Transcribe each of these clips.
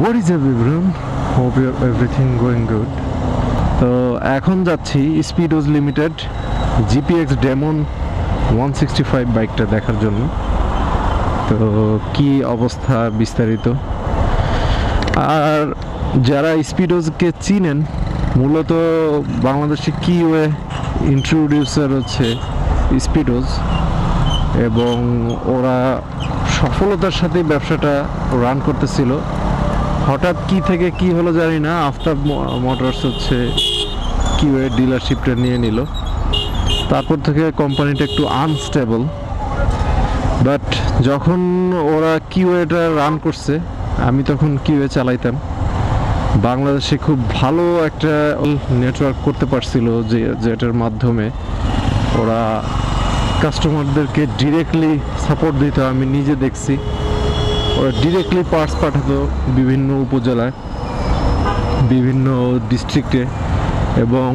What is up everyone? Hope everything going good. তো এখন যাচ্ছি স্পিডোজ লিমিটেড GPX ডেমন 165 বাইকটা দেখার জন্য। তো কি অবস্থা বিস্তারিত, আর যারা স্পিডোজকে চিনেন, মূলত বাংলাদেশে কিওয়ে ইন্ট্রোডিউসার হচ্ছে স্পিডোজ, এবং ওরা সফলতার সাথে ব্যবসাটা রান করতেছিল। হঠাৎ কি থেকে কি হলো জানি না, আফতাব মোটরস হচ্ছে কিওয়ে ডিলারশিপটা নিয়ে নিল। তারপর থেকে কোম্পানিটা একটু আনস্টেবল, বাট যখন ওরা কিওয়েটা রান করছে, আমি তখন কিওয়ে চালাইতাম। বাংলাদেশে খুব ভালো একটা নেটওয়ার্ক করতে পারছিল, যেটার মাধ্যমে ওরা কাস্টমারদেরকে ডিরেক্টলি সাপোর্ট দিত। আমি নিজে দেখছি ওরা ডিরেক্টলি পার্টস পাঠাতো বিভিন্ন উপজেলায়, বিভিন্ন ডিস্ট্রিক্টে, এবং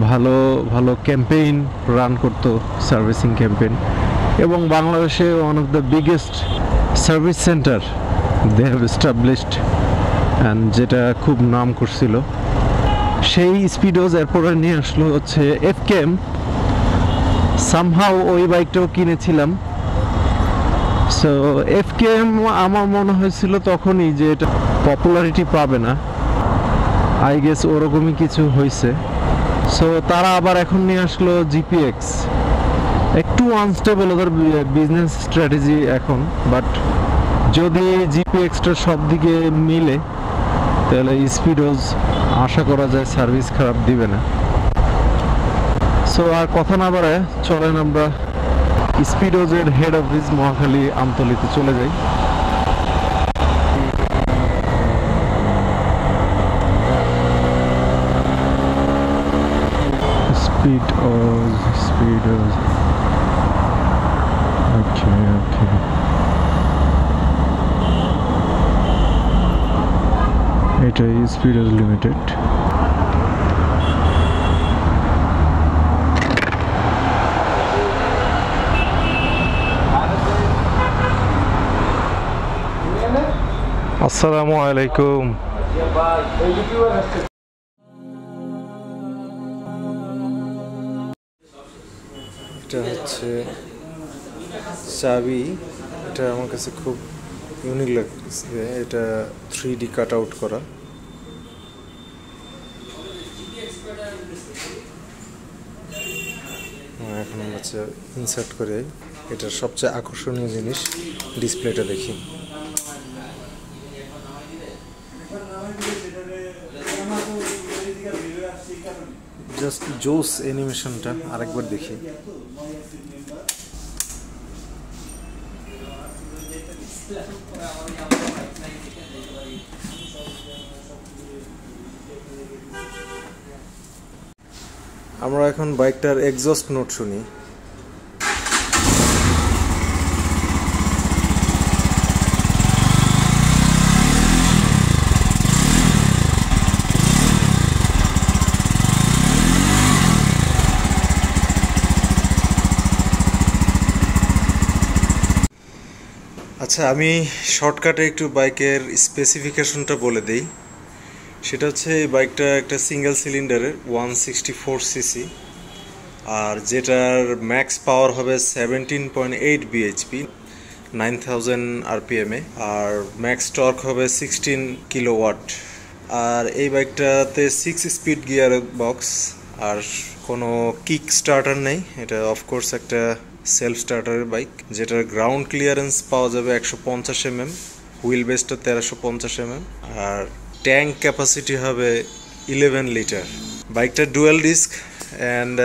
ভালো ভালো ক্যাম্পেইন রান করতো, সার্ভিসিং ক্যাম্পেইন। এবং বাংলাদেশে one of the biggest service centre they have established, and যেটা খুব নাম করছিল। সেই স্পিডোজ এরপরে নিয়ে আসলো হচ্ছে FKM। সামহাও ওই বাইকটাও কিনেছিলাম। সো FKM আমার মনে হয়েছিল তখনই যে এটা পপুলারিটি পাবে না, আই গেস ওরকমই কিছু হয়েছে। সো তারা আবার এখন নিয়ে আসলো GPX। একটু আনস্টেবল ওদের বিজনেস স্ট্র্যাটেজি এখন, বাট যদি GPXটা সব দিকে মিলে তাহলে স্পিডোজ আশা করা যায় সার্ভিস খারাপ দিবে না। সো আর কথা না বাড়ায় চলেন আমরা স্পিডোজের হেড অফিস মহাখালী আমতলিতে চলে যাই। স্পিডোজ ওকে ওকে। এটা স্পিডোজ লিমিটেড। আসসালামু আলাইকুম। এটা হচ্ছে চাবি। এটা আমার কাছে খুব ইউনিক লাগছে। এটা 3D কাট আউট করা। এখন হচ্ছে ইনসার্ট করে এটার সবচেয়ে আকর্ষণীয় জিনিস ডিসপ্লেটা দেখি। জাস্ট জোস অ্যানিমেশনটা আরেকবার দেখি। আমরা এখন বাইকটার এক্সস্ট নোট শুনি। আচ্ছা, আমি শর্টকাটে একটু বাইকের স্পেসিফিকেশনটা বলে দিই। সেটা হচ্ছে এই বাইকটা একটা সিঙ্গেল সিলিন্ডারের 164cc, আর যেটার ম্যাক্স পাওয়ার হবে 17.8 bhp 9000 rpm এ, আর ম্যাক্স টর্ক হবে 16 কিলোওয়াট। আর এই বাইকটাতে 6 স্পিড গিয়ার বক্স, আর কোনো কিক স্টার্টার নেই। এটা অফকোর্স একটা সেলফ স্টার্টারের বাইক, যেটার গ্রাউন্ড ক্লিয়ারেন্স পাওয়া যাবে 150 mm, হুইল বেসটা 1350 mm, আর ট্যাঙ্ক ক্যাপাসিটি হবে 11 লিটার। বাইকটা ডুয়াল ডিস্ক অ্যান্ড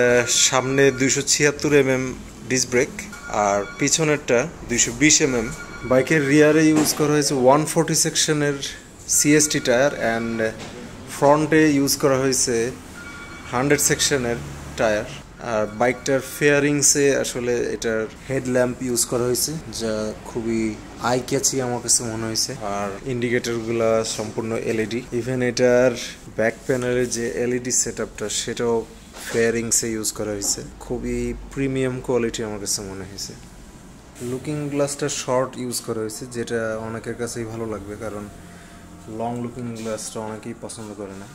সামনে 276 mm ডিস্ক ব্রেক, আর পিছনেরটা 220 mm। বাইকের রিয়ারে ইউজ করা হয়েছে 140 সেকশনের CST টায়ার, অ্যান্ড ফ্রন্টে ইউজ করা হয়েছে 100 সেকশনের টায়ার। আর বাইকটার ফেয়ারিংসে আসলে এটার হেডল্যাম্প ইউজ করা হয়েছে, যা খুবই আই ক্যাচি আমার কাছে মনে হয়েছে। আর ইন্ডিকেটরগুলা সম্পূর্ণ LED। ইভেন এটার ব্যাক প্যানেলের যে LED সেটআপটা, সেটাও ফেয়ারিংসে ইউজ করা হয়েছে। খুবই প্রিমিয়াম কোয়ালিটি আমার কাছে মনে হয়েছে। লুকিং গ্লাসটা শর্ট ইউজ করা হয়েছে, যেটা অনেকের কাছেই ভালো লাগবে, কারণ লং লুকিং গ্লাসটা অনেকেই পছন্দ করে না।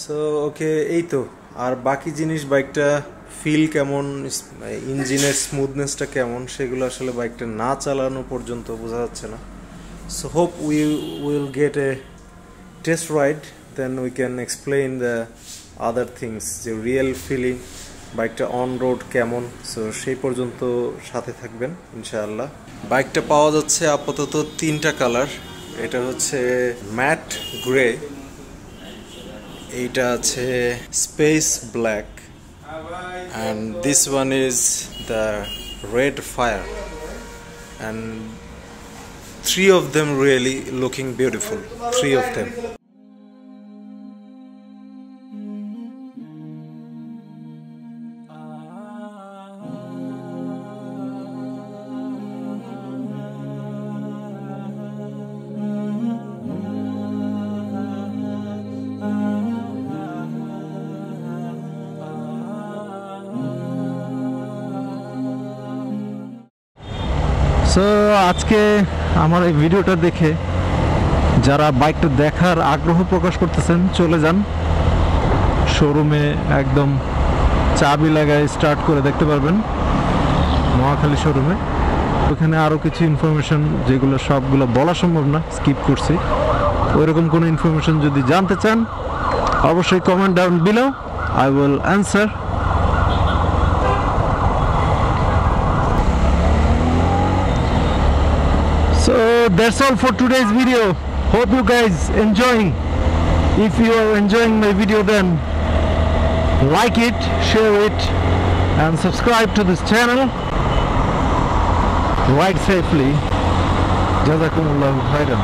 সো ওকে, এই তো। আর বাকি জিনিস, বাইকটা ফিল কেমন, ইঞ্জিনের স্মুথনেসটা কেমন, সেগুলো আসলে বাইকটা না চালানো পর্যন্ত বোঝা যাচ্ছে না। So hope we will get a test ride, then we can explain the other things, যে রিয়েল ফিলিং বাইকটা অন রোড কেমন। সো সেই পর্যন্ত সাথে থাকবেন ইনশাআল্লাহ। বাইকটা পাওয়া যাচ্ছে আপাতত 3টা কালার। এটা হচ্ছে ম্যাট গ্রে, এইটা আছে space black, and this one is the red fire, and 3 of them really looking beautiful, 3 of them. So আজকে আমার এই ভিডিওটা দেখে যারা বাইকটা দেখার আগ্রহ প্রকাশ করতেছেন, চলে যান শোরুমে, একদম চাবি লাগায় স্টার্ট করে দেখতে পারবেন মহাখালী শোরুমে। ওখানে আরও কিছু ইনফরমেশন, যেগুলো সবগুলো বলা সম্ভব না, স্কিপ করছি। ওইরকম কোনো ইনফরমেশন যদি জানতে চান, অবশ্যই comment down below, I will answer. So that's all for today's video. Hope you guys enjoying. If you are enjoying my video, then like it, share it, and subscribe to this channel. Ride safely. Jazakumullahu khairan.